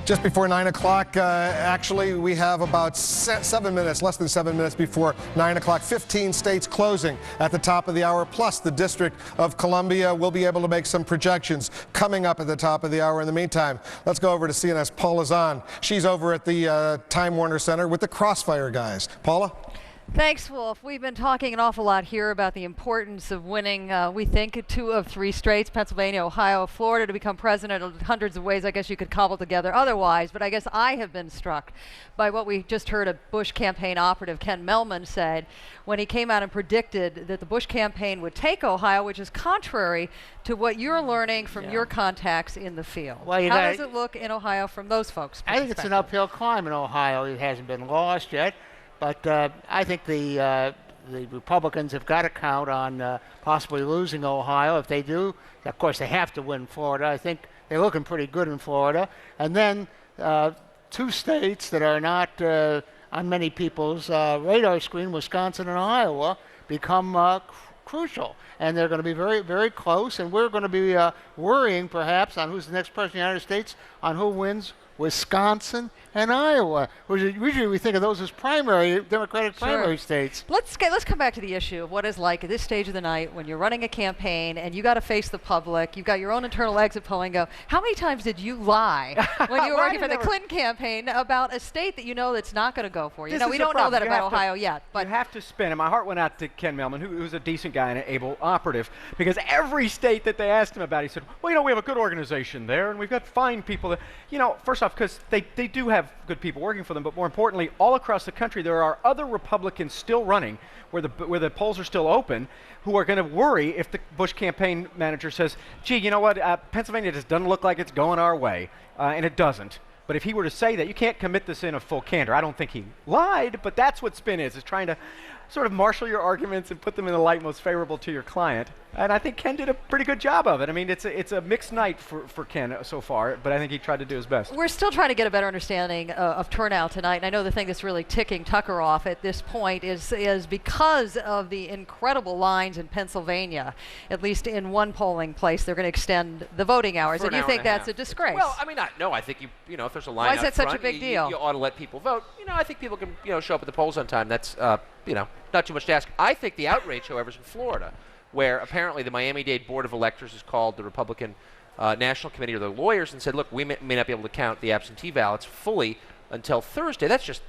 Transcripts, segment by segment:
Just before 9 o'clock, actually, we have about 7 minutes, less than 7 minutes before 9 o'clock. 15 states closing at the top of the hour, plus the District of Columbia. We'll be able to make some projections coming up at the top of the hour. In the meantime, let's go over to CNN's Paula Zahn. She's over at the Time Warner Center with the Crossfire guys. Paula? Thanks, Wolf. We've been talking an awful lot here about the importance of winning, we think, 2 of 3 states, Pennsylvania, Ohio, Florida, to become president. Hundreds of ways I guess you could cobble together otherwise, but I guess I have been struck by what we just heard a Bush campaign operative, Ken Mellman, said when he came out and predicted that the Bush campaign would take Ohio, which is contrary to what you're learning from your contacts in the field. Well, how does it look in Ohio from those folks' I think it's an uphill climb in Ohio. It hasn't been lost yet. But I think the Republicans have got to count on possibly losing Ohio. If they do, of course, they have to win Florida. I think they're looking pretty good in Florida. And then 2 states that are not on many people's radar screen, Wisconsin and Iowa, become crucial. And they're going to be very, very close. And we're going to be worrying, perhaps, on who's the next president of the United States, on who wins Wisconsin and Iowa. Usually we think of those as primary, Democratic primary states. Let's come back to the issue of what it's like at this stage of the night when you're running a campaign and you got to face the public. You've got your own internal exit polling go. How many times did you lie when you were working for the Clinton campaign about a state that you know that's not going to go for you? Now, we don't know that about Ohio yet. But you have to spin. And my heart went out to Ken Mellman, who's a decent guy and an able operative, because every state that they asked him about, he said, well, we have a good organization there, and we've got fine people that, first off, because they do have good people working for them, but more importantly, all across the country, there are other Republicans still running where the polls are still open who are going to worry if the Bush campaign manager says, gee, you know what, Pennsylvania just doesn't look like it's going our way, and it doesn't. But if he were to say that, you can't commit this in a full candor. I don't think he lied, but that's what spin is trying to sort of marshal your arguments and put them in the light most favorable to your client. And I think Ken did a pretty good job of it. I mean, it's a mixed night for Ken so far, but I think he tried to do his best. We're still trying to get a better understanding of turnout tonight. And I know the thing that's really ticking Tucker off at this point is because of the incredible lines in Pennsylvania. At least in one polling place, they're going to extend the voting hours. And you think that's a disgrace? Well, I mean, no. I think if there's a line Why is out that front, such a big deal? You ought to let people vote. I think people can show up at the polls on time. That's not too much to ask. I think the outrage, however, is in Florida, where apparently the Miami-Dade Board of Electors has called the Republican National Committee or the lawyers and said, look, we may not be able to count the absentee ballots fully until Thursday. That's just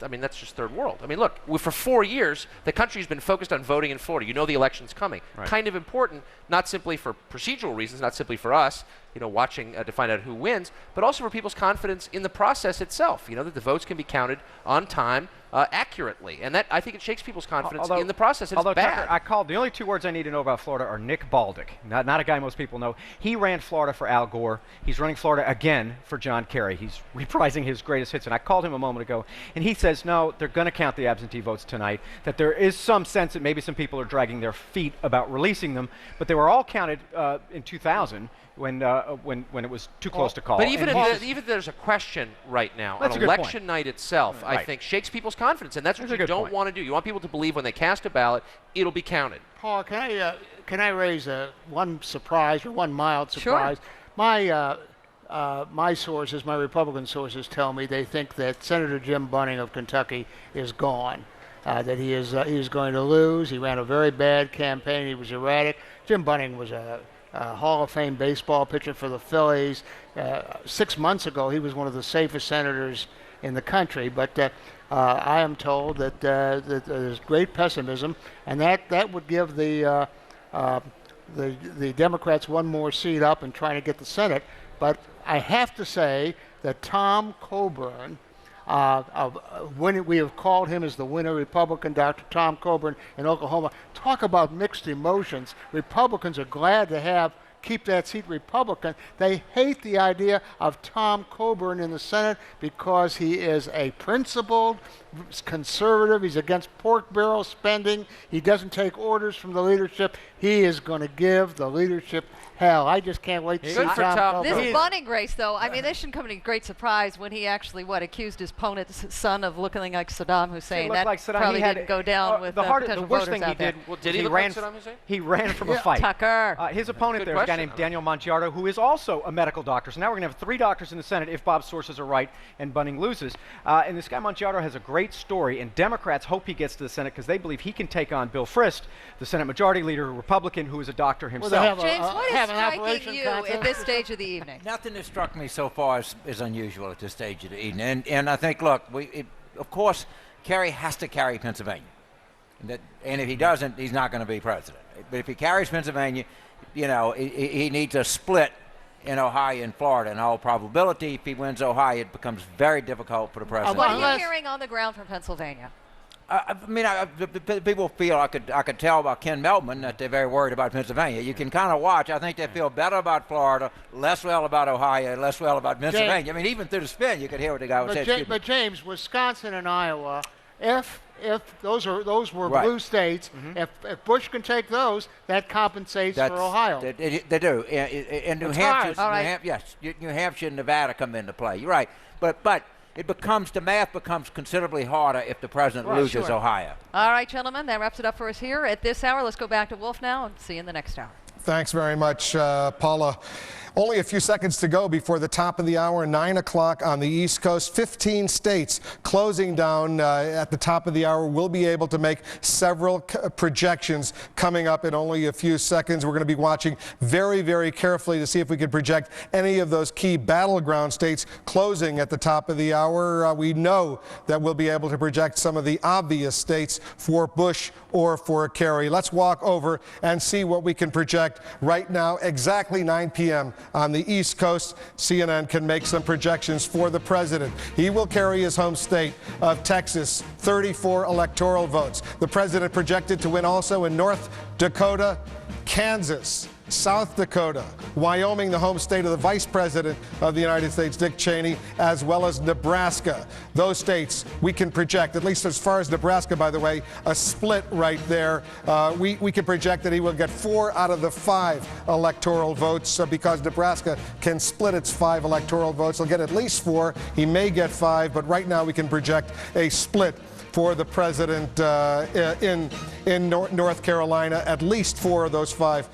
third world. I mean, look, for 4 years, the country's been focused on voting in Florida. The election's coming. Right. Kind of important, not simply for procedural reasons, not simply for us, watching to find out who wins, but also for people's confidence in the process itself, that the votes can be counted on time, accurately. And that, I think it shakes people's confidence in the process. And it's bad. Tucker, I called, the only 2 words I need to know about Florida are Nick Baldick, not a guy most people know. He ran Florida for Al Gore. He's running Florida again for John Kerry. He's reprising his greatest hits. And I called him a moment ago, and he says, no, they're going to count the absentee votes tonight, that there is some sense that maybe some people are dragging their feet about releasing them, but they were all counted in 2000. When it was too close to call. But even if there's a question right now on election night itself, right. I think shakes people's confidence, and that's what you don't want to do. You want people to believe when they cast a ballot, it'll be counted. Paul, can I raise one surprise or one mild surprise? Sure. My sources, my Republican sources, tell me they think that Senator Jim Bunning of Kentucky is gone. That he is going to lose. He ran a very bad campaign. He was erratic. Jim Bunning was a Hall of Fame baseball pitcher for the Phillies. 6 months ago, he was one of the safest senators in the country. But I am told that there's great pessimism, and that would give the Democrats one more seat up in trying to get the Senate. But I have to say that Tom Coburn, we have called him as the winner Republican, Dr. Tom Coburn in Oklahoma. Talk about mixed emotions. Republicans are glad to have keep that seat Republican. They hate the idea of Tom Coburn in the Senate because he is a principled conservative. He's against pork barrel spending. He doesn't take orders from the leadership. He is going to give the leadership hell. I just can't wait to see Tom Coburn. This bunning race, though, I mean, this shouldn't come as a great surprise when he actually, accused his opponent's son of looking like Saddam Hussein. That like Saddam. probably didn't go down with the worst thing he did. Well, did he look like Saddam Hussein? He ran from a fight. Tucker. His opponent there is a guy named Daniel Mongiardo, who is also a medical doctor. So now we're going to have 3 doctors in the Senate if Bob's sources are right and Bunning loses. And this guy Mongiardo has a great story, and Democrats hope he gets to the Senate because they believe he can take on Bill Frist, the Senate Majority Leader, a Republican who is a doctor himself. James, what is striking you at this stage of the evening? Nothing that struck me so far is unusual at this stage of the evening. And I think, look, of course, Kerry has to carry Pennsylvania. And if he doesn't, he's not going to be president. But if he carries Pennsylvania, he needs a split in Ohio and Florida. In all probability, if he wins Ohio, it becomes very difficult for the president. What are you hearing on the ground from Pennsylvania? People feel I could tell about Ken Melman that they're very worried about Pennsylvania. You can kind of watch. I think they feel better about Florida, less well about Ohio, less well about Pennsylvania. I mean, even through the spin, you could hear what the guy was saying. But James, Wisconsin and Iowa, if those were blue states, if Bush can take those, that compensates for Ohio. They do. And New Hampshire and Nevada come into play. You're right. But the math becomes considerably harder if the president loses Ohio. All right, gentlemen, that wraps it up for us here at this hour. Let's go back to Wolf now and see you in the next hour. Thanks very much, Paula. Only a few seconds to go before the top of the hour, 9 o'clock on the East Coast. 15 states closing down at the top of the hour. We'll be able to make several projections coming up in only a few seconds. We're going to be watching very, very carefully to see if we can project any of those key battleground states closing at the top of the hour. We know that we'll be able to project some of the obvious states for Bush or for Kerry. Let's walk over and see what we can project right now, exactly 9 p.m. on the East Coast. CNN can make some projections for the president. He will carry his home state of Texas 34 electoral votes. The president projected to win also in North Dakota, Kansas, South Dakota, Wyoming, the home state of the Vice President of the United States, Dick Cheney, as well as Nebraska. Those states we can project, at least as far as Nebraska, by the way, a split right there. We can project that he will get 4 out of the 5 electoral votes because Nebraska can split its 5 electoral votes. He'll get at least 4. He may get 5, but right now we can project a split for the president in North Carolina, at least 4 of those 5,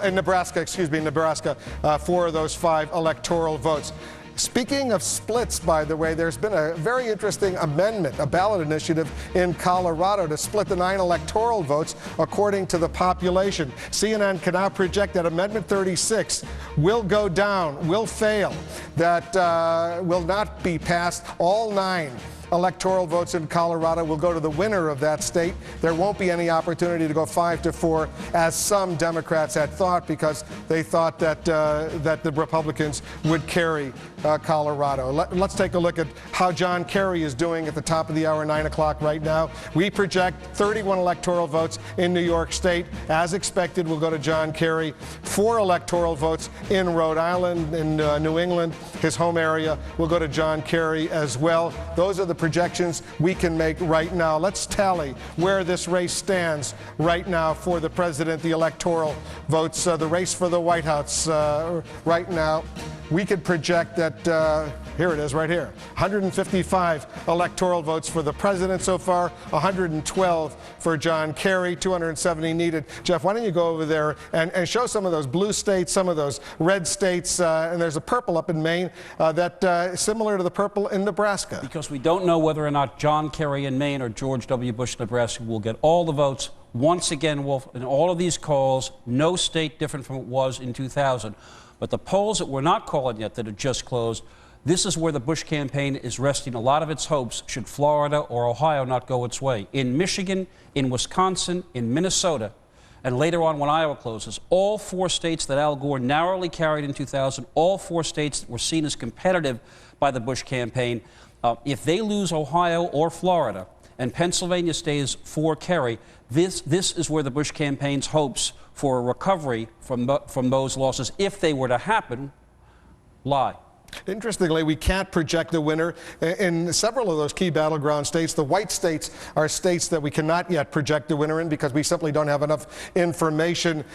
in Nebraska, 4 of those 5 electoral votes. Speaking of splits, by the way, there's been a very interesting amendment, a ballot initiative in Colorado to split the 9 electoral votes according to the population. CNN can now project that Amendment 36 will go down, will fail, that will not be passed. All 9 electoral votes in Colorado will go to the winner of that state. There won't be any opportunity to go 5-4, as some Democrats had thought, because they thought that the Republicans would carry Colorado. Let's take a look at how John Kerry is doing at the top of the hour, 9 o'clock right now. We project 31 electoral votes in New York State. As expected, will go to John Kerry. 4 electoral votes in Rhode Island, in New England, his home area, will go to John Kerry as well. Those are the projections we can make right now. Let's tally where this race stands right now for the president, the electoral votes, the race for the White House right now. We could project that, here it is right here, 155 electoral votes for the president so far, 112 for John Kerry, 270 needed. Jeff, why don't you go over there and show some of those blue states, some of those red states, and there's a purple up in Maine that is similar to the purple in Nebraska. Because we don't know whether or not John Kerry in Maine or George W. Bush, Nebraska, will get all the votes. Once again, Wolf, in all of these calls, no state different from it was in 2000. But the polls that we're not calling yet, that have just closed, this is where the Bush campaign is resting a lot of its hopes should Florida or Ohio not go its way. In Michigan, in Wisconsin, in Minnesota, and later on when Iowa closes, all 4 states that Al Gore narrowly carried in 2000, all 4 states that were seen as competitive by the Bush campaign, if they lose Ohio or Florida, and Pennsylvania stays for Kerry, this is where the Bush campaign's hopes for a recovery from those losses, if they were to happen, lie. Interestingly, we can't project the winner. In several of those key battleground states, the white states are states that we cannot yet project the winner in because we simply don't have enough information.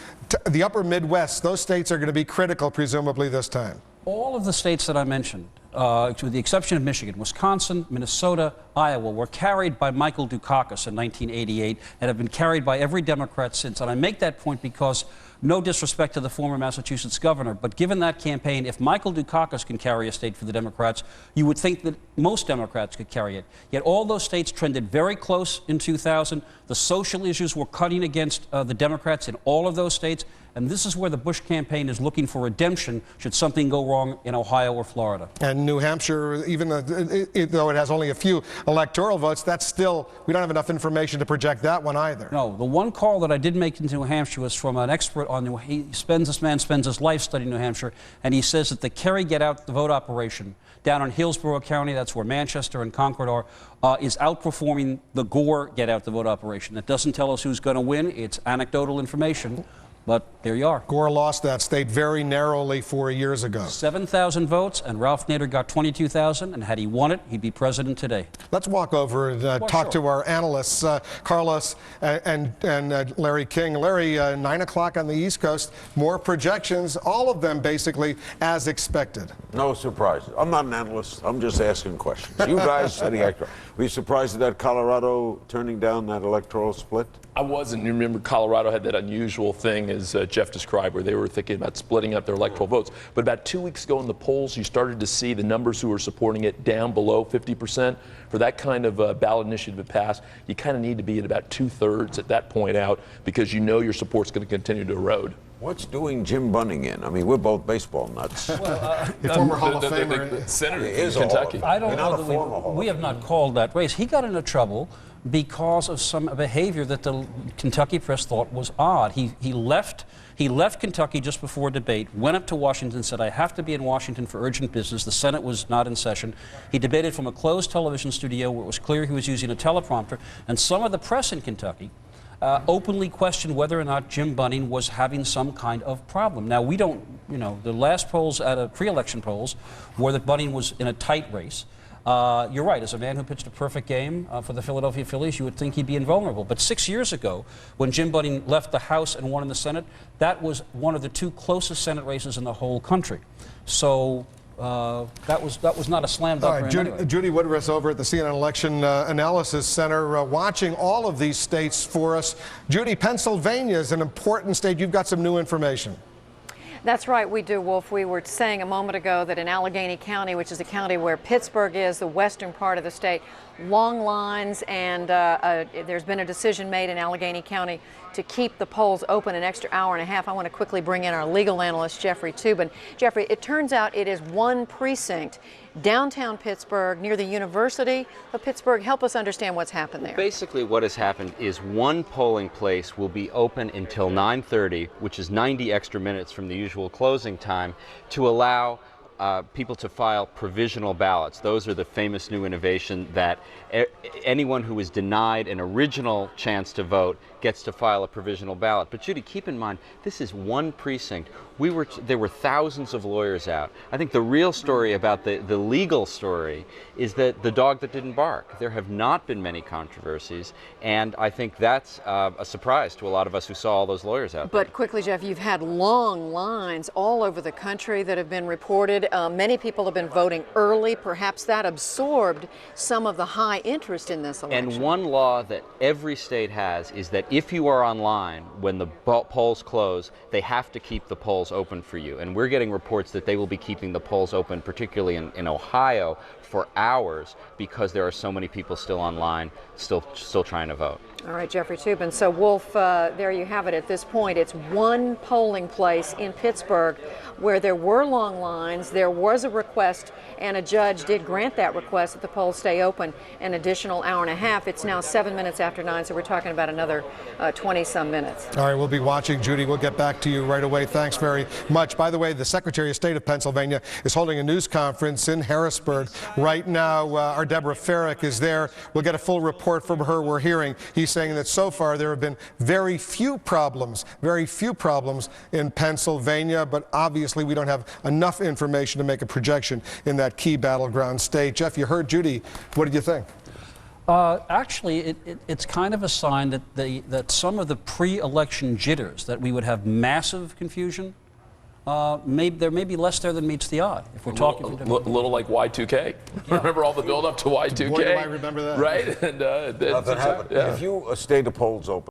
The upper Midwest, those states are going to be critical, presumably, this time. All of the states that I mentioned, with the exception of Michigan, Wisconsin, Minnesota, Iowa, were carried by Michael Dukakis in 1988 and have been carried by every Democrat since. And I make that point because, no disrespect to the former Massachusetts governor, but given that campaign, if Michael Dukakis can carry a state for the Democrats, you would think that most Democrats could carry it. Yet all those states trended very close in 2000. The social issues were cutting against the Democrats in all of those states. And this is where the Bush campaign is looking for redemption should something go wrong in Ohio or Florida. And New Hampshire, even though it has only a few electoral votes, that's still, we don't have enough information to project that one either. No, the one call that I did make into New Hampshire was from an expert on this man spends his life studying New Hampshire, and he says that the Kerry Get Out the Vote operation down in Hillsborough County, that's where Manchester and Concord are, is outperforming the Gore Get Out the Vote operation. That doesn't tell us who's going to win. It's anecdotal information. But there you are. Gore lost that state very narrowly 4 years ago. 7,000 votes, and Ralph Nader got 22,000, and had he won it, he'd be president today. Let's walk over and talk to our analysts, Carlos and Larry King. Larry, 9 o'clock on the East Coast, more projections, all of them basically as expected. No surprises. I'm not an analyst. I'm just asking questions. You guys setting electoral. Were you surprised at that Colorado turning down that electoral split? I wasn't. You remember Colorado had that unusual thing, as Jeff described, where they were thinking about splitting up their electoral votes. But about 2 weeks ago in the polls, you started to see the numbers who were supporting it down below 50%. For that kind of ballot initiative to pass, you kind of need to be at about 2/3 at that point out, because you know your support's going to continue to erode. What's doing Jim Bunning in? I mean, we're both baseball nuts. The former Hall of Famer. The senator is from Kentucky. I don't know that we have not called that race. He got into trouble because of some behavior that the Kentucky press thought was odd. He left Kentucky just before debate, went up to Washington, said, I have to be in Washington for urgent business. The Senate was not in session. He debated from a closed television studio where it was clear he was using a teleprompter, and some of the press in Kentucky openly questioned whether or not Jim Bunning was having some kind of problem. Now, we don't, the last polls at a pre-election polls were that Bunning was in a tight race. You're right, as a man who pitched a perfect game for the Philadelphia Phillies, you would think he'd be invulnerable. But 6 years ago, when Jim Bunning left the House and won in the Senate, that was one of the two closest Senate races in the whole country. So that was not a slam dunk. All right, anyway. Judy Woodruff over at the CNN Election Analysis Center watching all of these states for us. Judy, Pennsylvania is an important state. You've got some new information. That's right, we do, Wolf. We were saying a moment ago that in Allegheny County, which is the county where Pittsburgh is, the western part of the state, long lines, and there's been a decision made in Allegheny County to keep the polls open an extra hour and a half. I want to quickly bring in our legal analyst, Jeffrey Toobin. Jeffrey, it turns out it is one precinct, downtown Pittsburgh, near the University of Pittsburgh. Help us understand what's happened there. Basically, what has happened is one polling place will be open until 9:30, which is 90 extra minutes from the usual closing time, to allow people to file provisional ballots. Those are the famous new innovation that anyone who is denied an original chance to vote gets to file a provisional ballot. But Judy, keep in mind, this is one precinct. There were thousands of lawyers out. I think the real story about the legal story is that the dog that didn't bark. There have not been many controversies, and I think that's a surprise to a lot of us who saw all those lawyers out there. But quickly, Jeff, you've had long lines all over the country that have been reported. Many people have been voting early. Perhaps that absorbed some of the high interest in this election. And one law that every state has is that if you are online when the polls close, they have to keep the polls open for you. And we're getting reports that they will be keeping the polls open, particularly in Ohio, for hours because there are so many people still online, still trying to vote. All right, Jeffrey Toobin. So, Wolf, there you have it. At this point, it's one polling place in Pittsburgh where there were long lines. There was a request, and a judge did grant that request that the polls stay open an additional hour and a half. It's now 7 minutes after 9, so we're talking about another 20-some minutes. All right, we'll be watching, Judy. We'll get back to you right away. Thanks very much. By the way, the Secretary of State of Pennsylvania is holding a news conference in Harrisburg right now. Our Deborah Farrick is there. We'll get a full report from her. We're hearing he's saying that so far there have been very few problems in Pennsylvania, but obviously we don't have enough information to make a projection in that key battleground state. Jeff, you heard Judy. What did you think? Actually, it's kind of a sign that some of the pre-election jitters, that we would have massive confusion, there may be less there than meets the eye. If we're talking a little like Y2K. Yeah. Remember all the build-up to Y2K? Boy, do I remember that. Right? And Nothing happened. Yeah. If you stay the polls open,